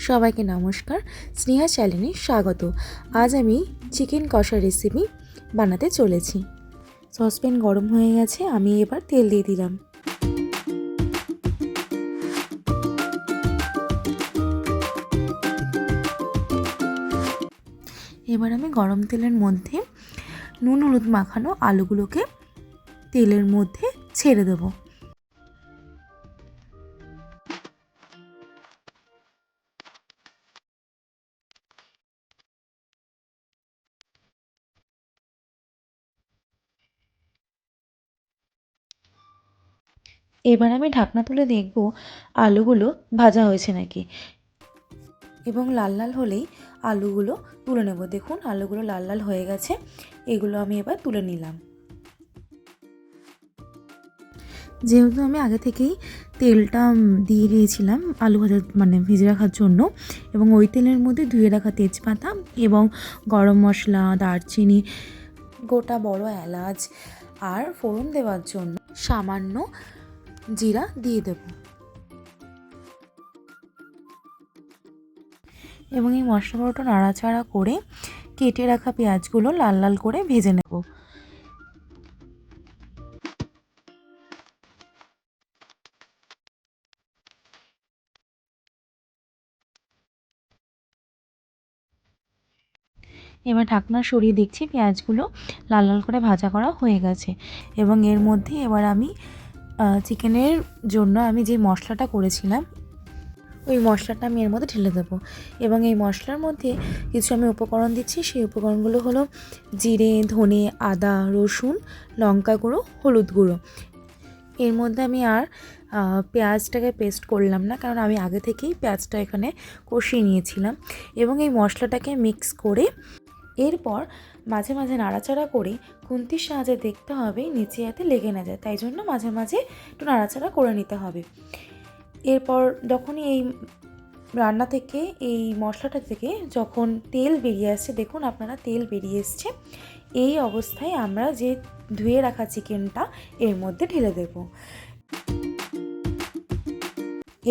সবাইকে নমস্কার, স্নেহা চ্যানেলে স্বাগত। আজ আমি চিকেন কষা রেসিপি বানাতে চলেছি। সসপ্যান গরম হয়ে গেছে, আমি এবার তেল দিয়ে দিলাম। এবার আমি গরম তেলের মধ্যে নুন হলুদ মাখানো আলুগুলোকে তেলের মধ্যে ছেড়ে দেবো। এবার আমি ঢাকনা তুলে দেখব আলুগুলো ভাজা হয়েছে নাকি, এবং লাল লাল হলেই আলুগুলো তুলে নেব। দেখুন আলুগুলো লাল লাল হয়ে গেছে, এগুলো আমি এবার তুলে নিলাম। যেহেতু আমি আগে থেকেই তেলটা দিয়ে দিয়েছিলাম আলু ভাজা ভেজে রাখার জন্য, এবং ওই তেলের মধ্যে ধুয়ে রাখা তেজপাতা এবং গরম মশলা, দারচিনি, গোটা বড় এলাচ আর ফোড়ন দেওয়ার জন্য সামান্য জিরা দিয়ে দেব। এবং এই মশলাগুলোটা নাড়াচাড়া করে কেটে রাখা পেঁয়াজগুলো লাল লাল করে ভেজে নেব। এবার ঢাকনা সরিয়ে দেখছি পেঁয়াজগুলো লাল লাল করে ভাজা করা হয়ে গেছে, এবং এর মধ্যে এবার আমি চিকেনের জন্য আমি যে মশলাটা করেছিলাম ওই মশলাটা আমি এর মধ্যে ঢেলে দেবো। এবং এই মশলার মধ্যে কিছু আমি উপকরণ দিচ্ছি, সেই উপকরণগুলো হলো জিরে, ধনে, আদা, রসুন, লঙ্কা গুঁড়ো, হলুদ গুঁড়ো। এর মধ্যে আমি আর পেঁয়াজটাকে পেস্ট করলাম না, কারণ আমি আগে থেকেই পেঁয়াজটা এখানে কষিয়ে নিয়েছিলাম। এবং এই মশলাটাকে মিক্স করে এরপর মাঝে মাঝে নাড়াচাড়া করে খুন্তির সাহায্যে দেখতে হবে নিচে যাতে লেগে না যায়, তাই জন্য মাঝে মাঝে একটু নাড়াচাড়া করে নিতে হবে। এরপর যখনই এই রান্না থেকে এই মশলাটা থেকে যখন তেল বেরিয়ে আসছে, দেখুন আপনারা তেল বেরিয়ে এসছে, এই অবস্থায় আমরা যে ধুয়ে রাখা চিকেনটা এর মধ্যে ঢেলে দেব।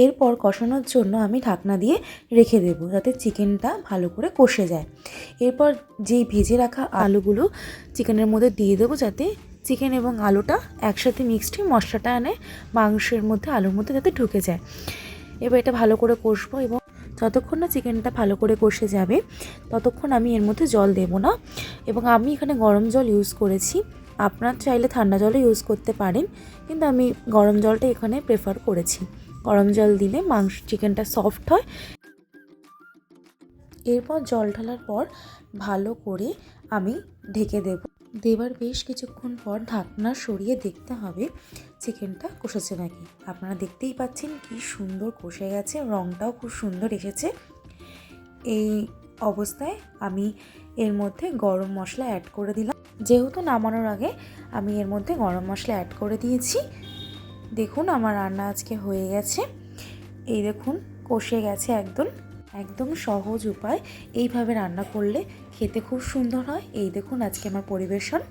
এরপর কষানোর জন্য আমি ঢাকনা দিয়ে রেখে দেব যাতে চিকেনটা ভালো করে কষে যায়। এরপর যেই ভেজে রাখা আলুগুলো চিকেনের মধ্যে দিয়ে দেবো, যাতে চিকেন এবং আলুটা একসাথে মিক্সড হয়ে মশলাটা আনে মাংসের মধ্যে, আলুর মধ্যে যাতে ঢুকে যায়। এবার এটা ভালো করে কষবো, এবং যতক্ষণ না চিকেনটা ভালো করে কষে যাবে ততক্ষণ আমি এর মধ্যে জল দেব না। এবং আমি এখানে গরম জল ইউজ করেছি, আপনার চাইলে ঠান্ডা জলও ইউজ করতে পারেন, কিন্তু আমি গরম জলটা এখানে প্রেফার করেছি। গরম জল দিলে চিকেনটা সফট হয়। এরপর জল ঢালার পর ভালো করে আমি ঢেকে দেবার বেশ কিছুক্ষণ পর ঢাকনা সরিয়ে দেখতে হবে চিকেনটা কষেছে নাকি। আপনারা দেখতেই পাচ্ছেন কি সুন্দর কষে গেছে, রঙটাও খুব সুন্দর এসেছে। এই অবস্থায় আমি এর মধ্যে গরম মশলা অ্যাড করে দিলাম। যেহেতু নামানোর আগে আমি এর মধ্যে গরম মশলা অ্যাড করে দিয়েছি। দেখুন আমার রান্না আজকে হয়ে গেছে, এই দেখুন কষে গেছে একদম সহজ উপায়। এইভাবে রান্না করলে খেতে খুব সুন্দর হয়। এই দেখুন আজকে আমার পরিবেশন।